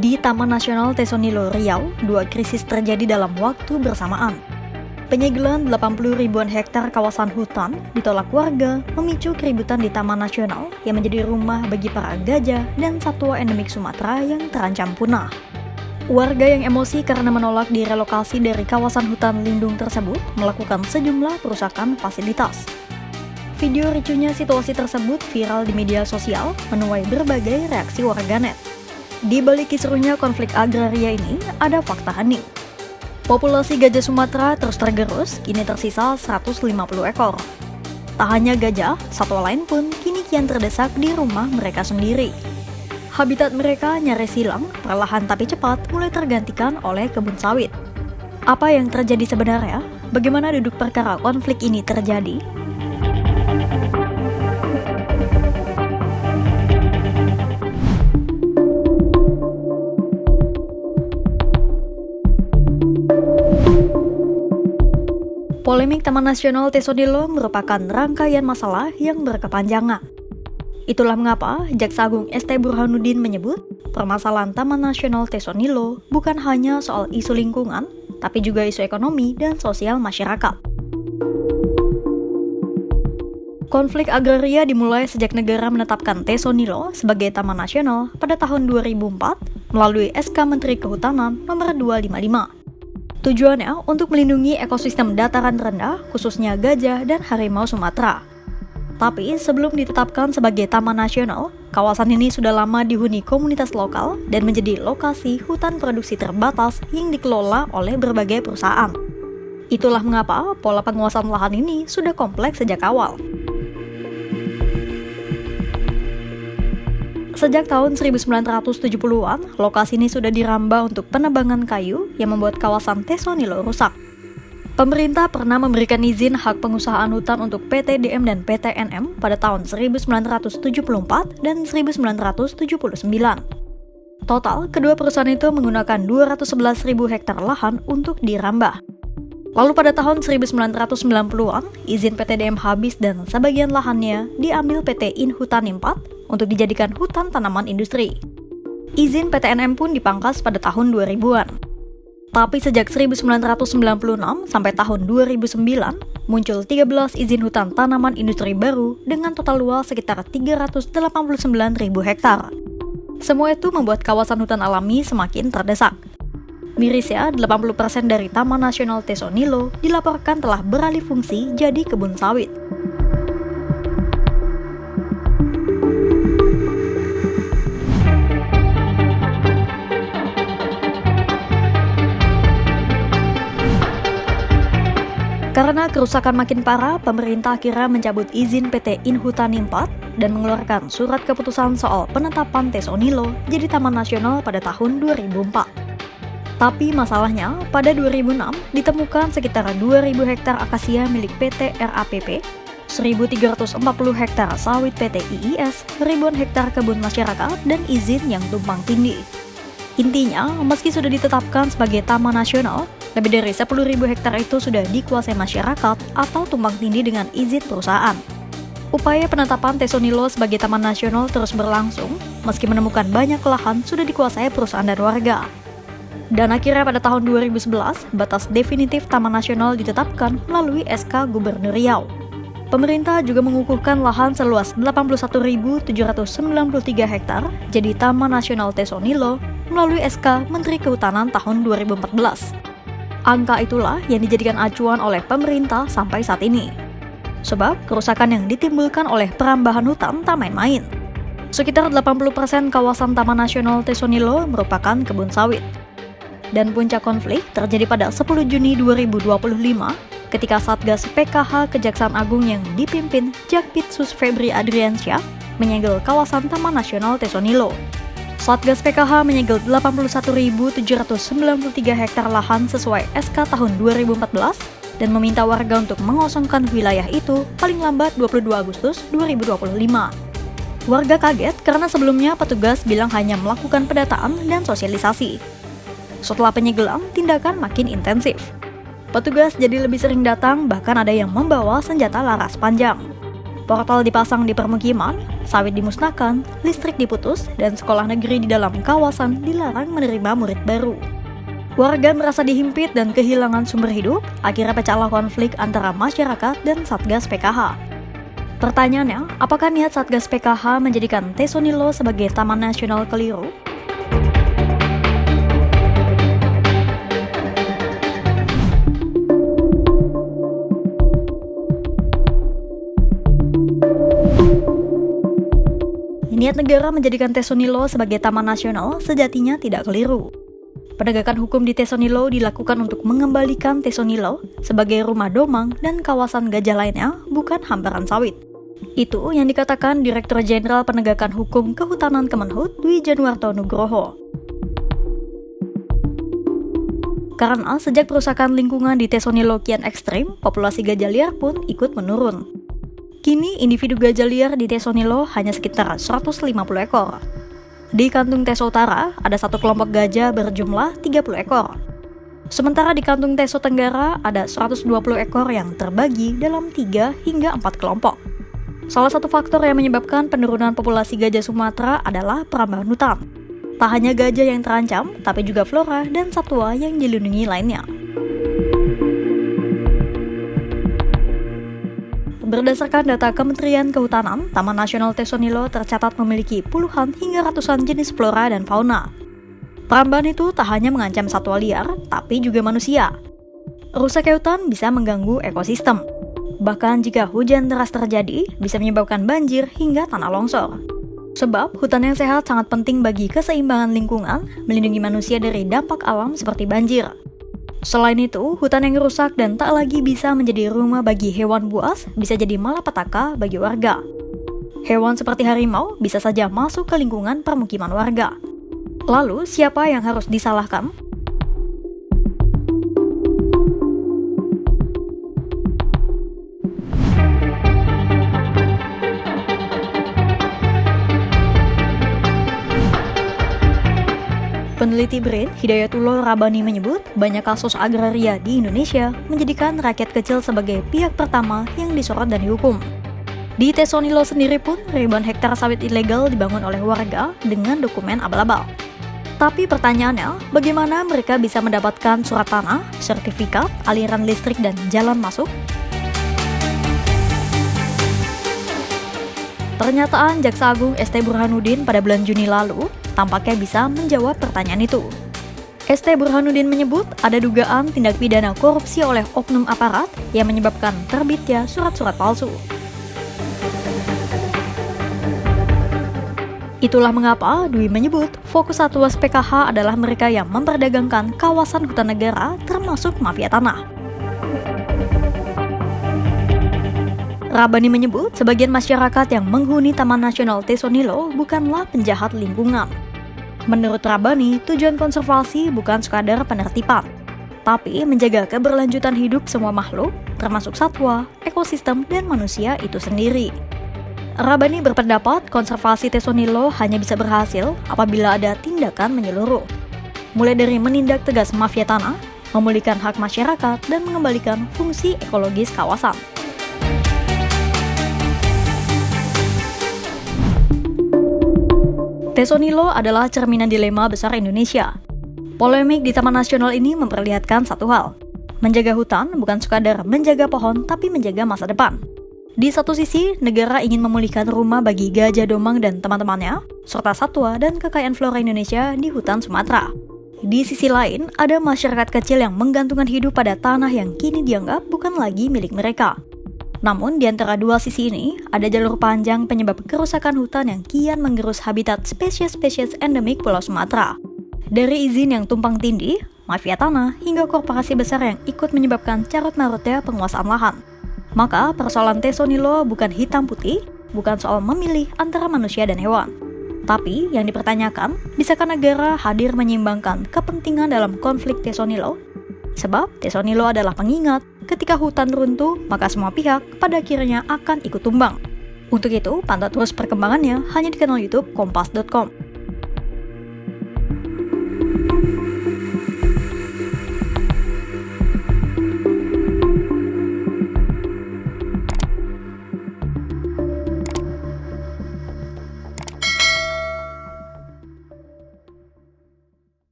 Di Taman Nasional Tesonilo Riau, dua krisis terjadi dalam waktu bersamaan. Penyegelan 80 ribuan hektar kawasan hutan ditolak warga, memicu keributan di Taman Nasional yang menjadi rumah bagi para gajah dan satwa endemik Sumatera yang terancam punah. Warga yang emosi karena menolak direlokasi dari kawasan hutan lindung tersebut melakukan sejumlah perusakan fasilitas. Video ricuhnya situasi tersebut viral di media sosial, menuai berbagai reaksi warganet. Di balik kisruhnya konflik agraria ini, ada fakta hening. Populasi gajah Sumatera terus tergerus, kini tersisa 150 ekor. Tak hanya gajah, satwa lain pun kini kian terdesak di rumah mereka sendiri. Habitat mereka nyaris hilang, perlahan tapi cepat mulai tergantikan oleh kebun sawit. Apa yang terjadi sebenarnya? Bagaimana duduk perkara konflik ini terjadi? Polemik Taman Nasional Tesonilo merupakan rangkaian masalah yang berkepanjangan. Itulah mengapa Jaksa Agung ST Burhanuddin menyebut permasalahan Taman Nasional Tesonilo bukan hanya soal isu lingkungan, tapi juga isu ekonomi dan sosial masyarakat. Konflik agraria dimulai sejak negara menetapkan Tesonilo sebagai Taman Nasional pada tahun 2004 melalui SK Menteri Kehutanan Nomor 255. Tujuannya untuk melindungi ekosistem dataran rendah, khususnya gajah dan harimau Sumatera. Tapi sebelum ditetapkan sebagai Taman Nasional, kawasan ini sudah lama dihuni komunitas lokal dan menjadi lokasi hutan produksi terbatas yang dikelola oleh berbagai perusahaan. Itulah mengapa pola penguasaan lahan ini sudah kompleks sejak awal. Sejak tahun 1970-an, lokasi ini sudah dirambah untuk penebangan kayu yang membuat kawasan Tesonilo rusak. Pemerintah pernah memberikan izin hak pengusahaan hutan untuk PT DM dan PT NM pada tahun 1974 dan 1979. Total, kedua perusahaan itu menggunakan 211.000 hektar lahan untuk dirambah. Lalu pada tahun 1990-an, izin PT DM habis dan sebagian lahannya diambil PT Inhutanim 4 untuk dijadikan hutan tanaman industri. Izin PT NM pun dipangkas pada tahun 2000-an. Tapi sejak 1996 sampai tahun 2009, muncul 13 izin hutan tanaman industri baru dengan total luas sekitar 389.000 hektar. Semua itu membuat kawasan hutan alami semakin terdesak. Mirisnya, 80% dari Taman Nasional Tesonilo dilaporkan telah beralih fungsi jadi kebun sawit. Karena kerusakan makin parah, pemerintah akhirnya mencabut izin PT Inhutanim 4 dan mengeluarkan surat keputusan soal penetapan Tesonilo jadi Taman Nasional pada tahun 2004. Tapi masalahnya, pada 2006 ditemukan sekitar 2.000 hektar akasia milik PT RAPP, 1.340 hektar sawit PT IIS, ribuan hektar kebun masyarakat, dan izin yang tumpang tindih. Intinya, meski sudah ditetapkan sebagai Taman Nasional, lebih dari 10.000 hektar itu sudah dikuasai masyarakat atau tumpang tindih dengan izin perusahaan. Upaya penetapan Tesonilo sebagai Taman Nasional terus berlangsung, meski menemukan banyak lahan sudah dikuasai perusahaan dan warga. Dan akhirnya pada tahun 2011, batas definitif Taman Nasional ditetapkan melalui SK Gubernur Riau. Pemerintah juga mengukuhkan lahan seluas 81.793 hektar jadi Taman Nasional Tesonilo melalui SK Menteri Kehutanan tahun 2014. Angka itulah yang dijadikan acuan oleh pemerintah sampai saat ini. Sebab kerusakan yang ditimbulkan oleh perambahan hutan tak main-main. Sekitar 80% kawasan Taman Nasional Tesonilo merupakan kebun sawit. Dan puncak konflik terjadi pada 10 Juni 2025 ketika Satgas PKH Kejaksaan Agung yang dipimpin Jakpitsus Febri Adriansyah menyegel kawasan Taman Nasional Tesonilo. Satgas PKH menyegel 81.793 hektar lahan sesuai SK tahun 2014 dan meminta warga untuk mengosongkan wilayah itu paling lambat 22 Agustus 2025. Warga kaget karena sebelumnya petugas bilang hanya melakukan pendataan dan sosialisasi. Setelah penyegelan, tindakan makin intensif. Petugas jadi lebih sering datang, bahkan ada yang membawa senjata laras panjang. Portal dipasang di permukiman, sawit dimusnahkan, listrik diputus, dan sekolah negeri di dalam kawasan dilarang menerima murid baru. Warga merasa dihimpit dan kehilangan sumber hidup, akhirnya pecahlah konflik antara masyarakat dan Satgas PKH. Pertanyaannya, apakah niat Satgas PKH menjadikan Tesonilo sebagai Taman Nasional keliru? Niat negara menjadikan Tesonilo sebagai taman nasional sejatinya tidak keliru. Penegakan hukum di Tesonilo dilakukan untuk mengembalikan Tesonilo sebagai rumah domang dan kawasan gajah lainnya, bukan hamparan sawit. Itu yang dikatakan Direktur Jenderal Penegakan Hukum Kehutanan Kemenhut Dwi Januarto Nugroho. Karena sejak perusakan lingkungan di Tesonilo kian ekstrim, populasi gajah liar pun ikut menurun. Kini individu gajah liar di Tesonilo hanya sekitar 150 ekor. Di Kantung Teso Utara ada satu kelompok gajah berjumlah 30 ekor. Sementara di Kantung Teso Tenggara ada 120 ekor yang terbagi dalam 3 hingga 4 kelompok. Salah satu faktor yang menyebabkan penurunan populasi gajah Sumatera adalah perambahan hutan. Tak hanya gajah yang terancam, tapi juga flora dan satwa yang dilindungi lainnya. Berdasarkan data Kementerian Kehutanan, Taman Nasional Tesonilo tercatat memiliki puluhan hingga ratusan jenis flora dan fauna. Perambahan itu tak hanya mengancam satwa liar, tapi juga manusia. Rusak hutan bisa mengganggu ekosistem. Bahkan jika hujan deras terjadi, bisa menyebabkan banjir hingga tanah longsor. Sebab hutan yang sehat sangat penting bagi keseimbangan lingkungan, melindungi manusia dari dampak alam seperti banjir. Selain itu, hutan yang rusak dan tak lagi bisa menjadi rumah bagi hewan buas bisa jadi malapetaka bagi warga. Hewan seperti harimau bisa saja masuk ke lingkungan permukiman warga. Lalu, siapa yang harus disalahkan? Peneliti BRIN, Hidayatullah Rabbani menyebut banyak kasus agraria di Indonesia menjadikan rakyat kecil sebagai pihak pertama yang disorot dan dihukum. Di Tesonilo sendiri pun, ribuan hektar sawit ilegal dibangun oleh warga dengan dokumen abal-abal. Tapi pertanyaannya, bagaimana mereka bisa mendapatkan surat tanah, sertifikat, aliran listrik, dan jalan masuk? Pernyataan Jaksa Agung ST Burhanuddin pada bulan Juni lalu tampaknya bisa menjawab pertanyaan itu. ST Burhanuddin menyebut ada dugaan tindak pidana korupsi oleh oknum aparat yang menyebabkan terbitnya surat-surat palsu. Itulah mengapa Dwi menyebut fokus Satgas PKH adalah mereka yang memperdagangkan kawasan hutan negara termasuk mafia tanah. Rabbani menyebut sebagian masyarakat yang menghuni Taman Nasional Tesonilo bukanlah penjahat lingkungan. Menurut Rabbani, tujuan konservasi bukan sekadar penertiban, tapi menjaga keberlanjutan hidup semua makhluk, termasuk satwa, ekosistem, dan manusia itu sendiri. Rabbani berpendapat konservasi Tesonilo hanya bisa berhasil apabila ada tindakan menyeluruh, mulai dari menindak tegas mafia tanah, memulihkan hak masyarakat, dan mengembalikan fungsi ekologis kawasan. Tesonilo adalah cerminan dilema besar Indonesia. Polemik di Taman Nasional ini memperlihatkan satu hal. Menjaga hutan bukan sekadar menjaga pohon, tapi menjaga masa depan. Di satu sisi, negara ingin memulihkan rumah bagi gajah domang dan teman-temannya, serta satwa dan kekayaan flora Indonesia di hutan Sumatera. Di sisi lain, ada masyarakat kecil yang menggantungkan hidup pada tanah yang kini dianggap bukan lagi milik mereka. Namun, di antara dua sisi ini, ada jalur panjang penyebab kerusakan hutan yang kian menggerus habitat spesies-spesies endemik Pulau Sumatera. Dari izin yang tumpang tindih, mafia tanah, hingga korporasi besar yang ikut menyebabkan carut-marutnya penguasaan lahan. Maka, persoalan Tesonilo bukan hitam putih, bukan soal memilih antara manusia dan hewan. Tapi, yang dipertanyakan, bisakah negara hadir menyeimbangkan kepentingan dalam konflik Tesonilo? Sebab Tesonilo adalah pengingat, ketika hutan runtuh, maka semua pihak pada akhirnya akan ikut tumbang. Untuk itu, pantau terus perkembangannya hanya di kanal YouTube Kompas.com.